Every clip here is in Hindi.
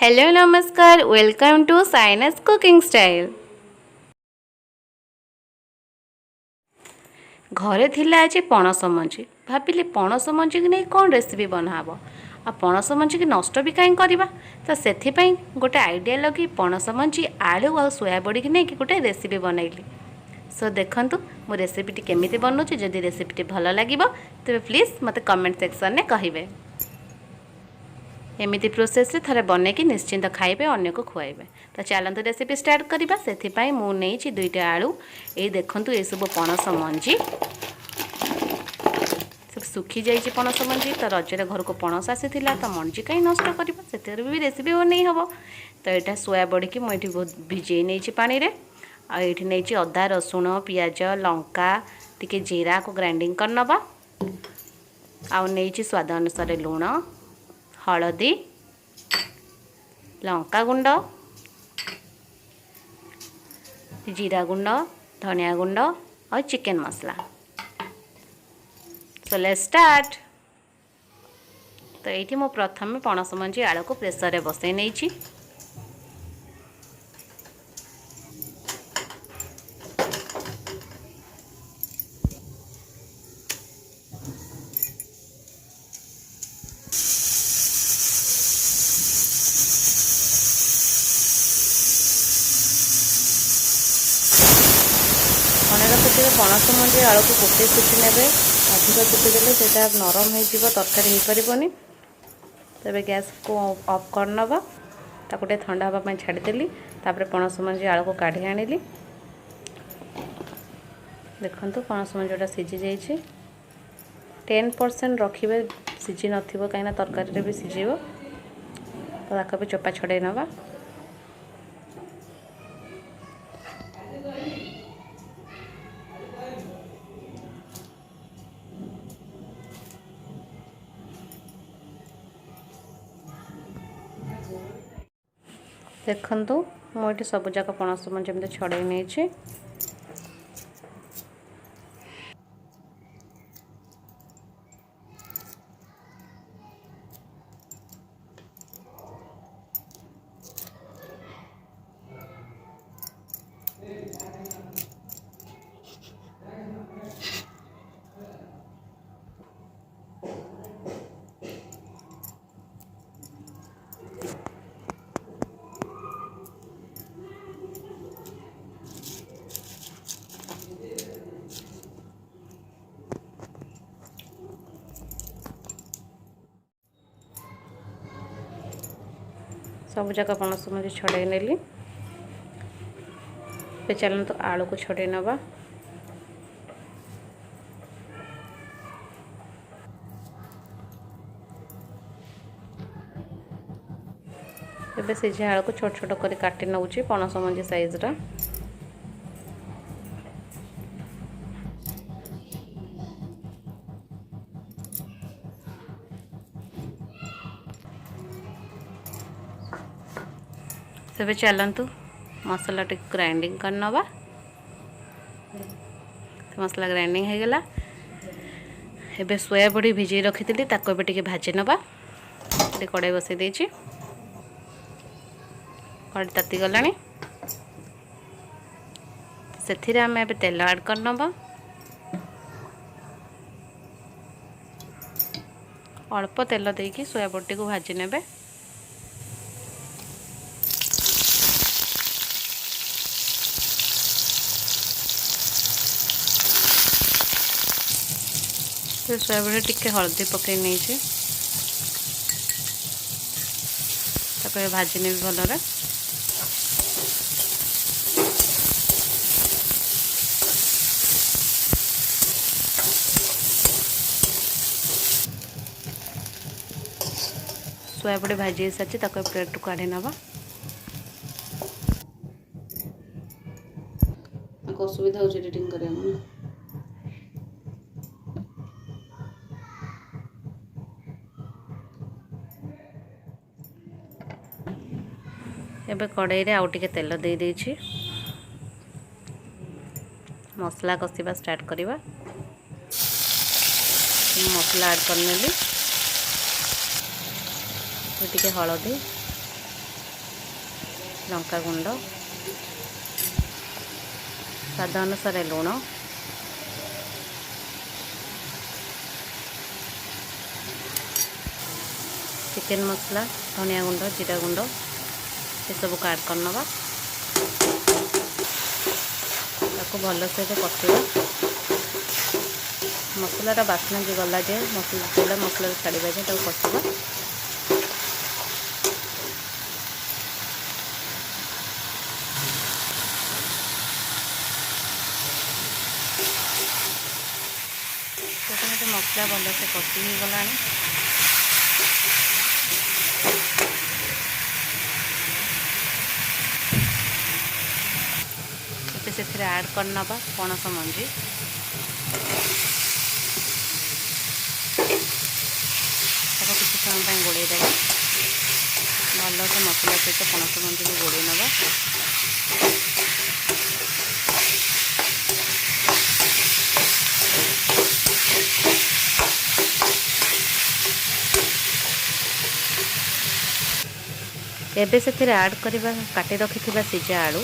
हेलो नमस्कार वेलकम टू साइनस कुकिंग स्टाइल। घरे थिला आज पणस मंजी भाविली पणस मंजी नहीं कौन रेसिपी बनाब आ पणस मंजी की नष्ट भी कहीं करवा तो से गोटे आइडिया लगी पणस मंजी आलू आ सोया बड़ी की नहीं गोटे रेसिपी बनैली। सो देखंतु मो रेसिपीटी केमिति बनउछि। जदि रेसिपीटी भल लागिबो तेबे प्लीज मते कमेंट सेक्शन में कहिबे। एमिति प्रोसेस रे थरे बने कि निश्चिंत खाइबे अन्य को खुआइबे। तो चलतु रेसिपी स्टार्ट करबा। सेथिपाई मु नेइछि 2टा आलू। ए देखंतु ए सब पणस मंजी सब सुखी जाइछि पणस मंजी। तो रजरे घर को पणस आसीथिला तो मंजी कहीं नष्ट करबा सेतेर भी रेसिपी बनै हबो। तो एटा सोया बड़ी की मु एठी भिजेई नेइछि पानी रे। आ एठी नेइछि अदा रसुण पियाज लंका टिके जीरा को ग्राइंडिंग कर नबा। आ नेइछि स्वाद अनुसार लूण हलदी लंका गुंड जीरा गुंड धनिया गुंड और चिकन मसला। So let's start. तो ये मो प्रथम पणस मंजी आलू को प्रेसर रे बसई नहीं। पणस मंजी आलू को गोटे सीटी ने अधिक सीटी देले सेटा नरम हो तरकारी हो पारबनी। तेरे गैस को ऑफ कर नवा। ताको टे ठंडा हवा छाड़देली। तापर पणस मंजी आलू को काढ़ी आनिली। देखंतु पणस मंजीटा सीझी जाइए। 10% रखिए सीझी नथिबो कहीं तरकारी रे भी सीझिबो। तो ताको भी चोपा छड़े नवा। देखंतु मुझे सबुजाक पणस मंजी एमती छड़े नहीं। सबुजाक पणस मंजी छड़े नेली। चलते आलू को छड़े नवा। एबे सीझे आलू को छोट छोट कर काटी नउची पणस मंजी साइज रा। तेबे चलतु मसला टे ग्राइंडिंग कर नवा। तो मसला ग्राइंडिंग हो गला। एबे सोया बड़ी भिजई रखी थी ताको एबे टिके भाजी नवा। टे कड़ाई बसई देछि। कड़ाई ताती गलानी। सेथिरे आमे एबे तेल ऐड कर नवा। अल्प तेल देकी सोया बड़ी को भाजी नेबे। सोयाबड़ी टिके हल्दी पकई नहीं। भाजी ने भलरे। सोयाबड़ी भाजी सारी प्लेट काढ़ी नवा। असुविधा हो एडिटिंग करने। एबे कड़ाई रे आउ टिके तेल दे देछि। मसला कसिबा स्टार्ट करिबा। मसला ऐड करनेली। टिके हलदी लंका गुंड, स्वाद अनुसार लुण, चिकेन मसला, धनिया गुंड, जीरा गुंड ये सब को ऐड करनवा। ताको भल से कषा मसलार बास्ना जो गला जाए मसला छाड़ा जाए कषा। मसला भल से कषि हो गला। से ऐड करना पणस मंजी, किसी समय गोड़े देवा भल से मसला सहित पणस मंजी को गोड़े नवा। एबे से ऐड करवा काटी रखि सिझा आलू।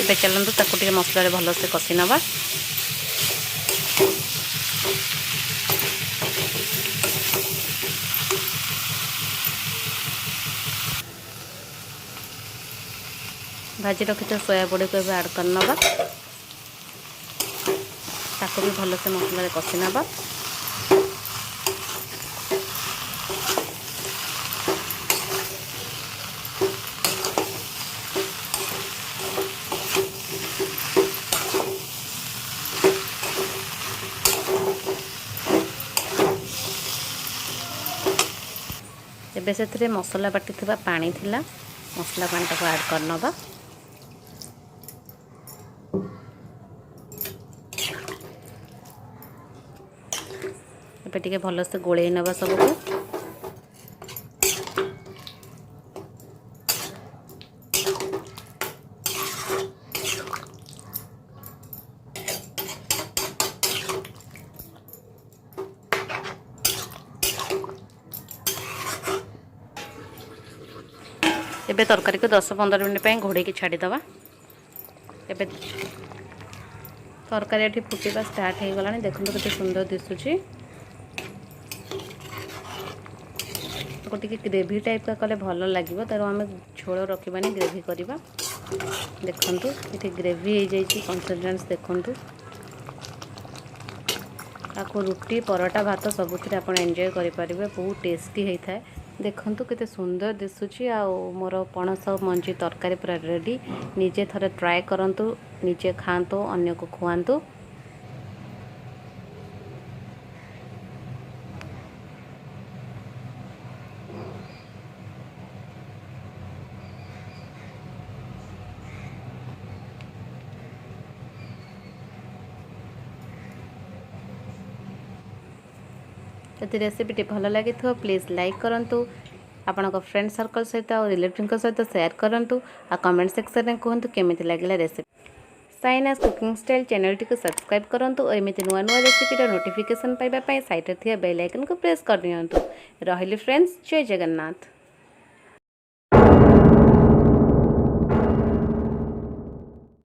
ଏବେ चलतु ताको टिके मसला भल से कषि नवा। भाजी रखी सोया बड़ी को ऐड कर नवा। ताको भी भल से मसला कषि नवा। एबे से मसला बाटी पानी थिला मसला पानी टाको ऐड कर नवा। एबे टिके भल से गोले नवा सबको। एबे तरकारी को 10-15 मिनट घोड़े की छाड़ीदवा। एबे तरकारी ये फुटा स्टार्ट हो गला। देखो कितने सुंदर दिशुची। ग्रेवी टाइप का कले भल लगे तर आम झोल रखानी ग्रेवी करवा। देखु ये ग्रेवी हो जाए कंसिस्टेंस देखु। आपको रुटी परोटा भात सबुथ आप एंजॉय करेंगे। बहुत टेस्टी होता है। देखु केते सुंदर दिशुची। आ मोर पणस मंजी तरकारी पूरा रेडी। निजे थरे ट्राए करंतु, निजे खातु, अन्य को खुआंतु। यदि रेसिपी भल लगी प्लीज लाइक करंतु, आपण फ्रेंड सर्कल सहित और रिलेटिव सहित शेयर करंतु। आ कमेंट सेक्शन में कहतु केमिति लागला recipe. Sinus cooking style channel T को सब्सक्राइब करंतु और एमिति नुआ नुआ रेसिपी नोटिफिकेशन पाइबा पई साइड रे थिया बेल आइकन को प्रेस कर दियंतु। रहिली फ्रेंड्स, जय जगन्नाथ।